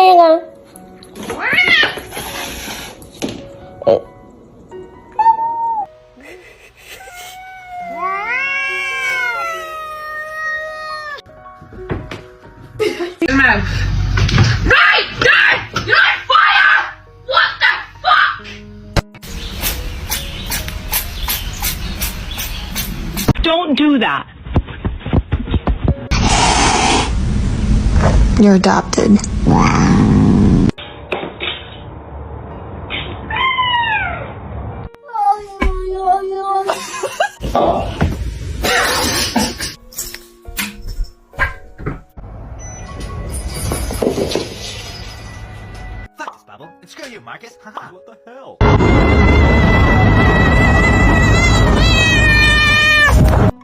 Layla. Man. Right! There! You're on fire! What the fuck? Don't do that. You're adopted. Fuck this bubble. And screw you, Marcus. Haha. What the hell?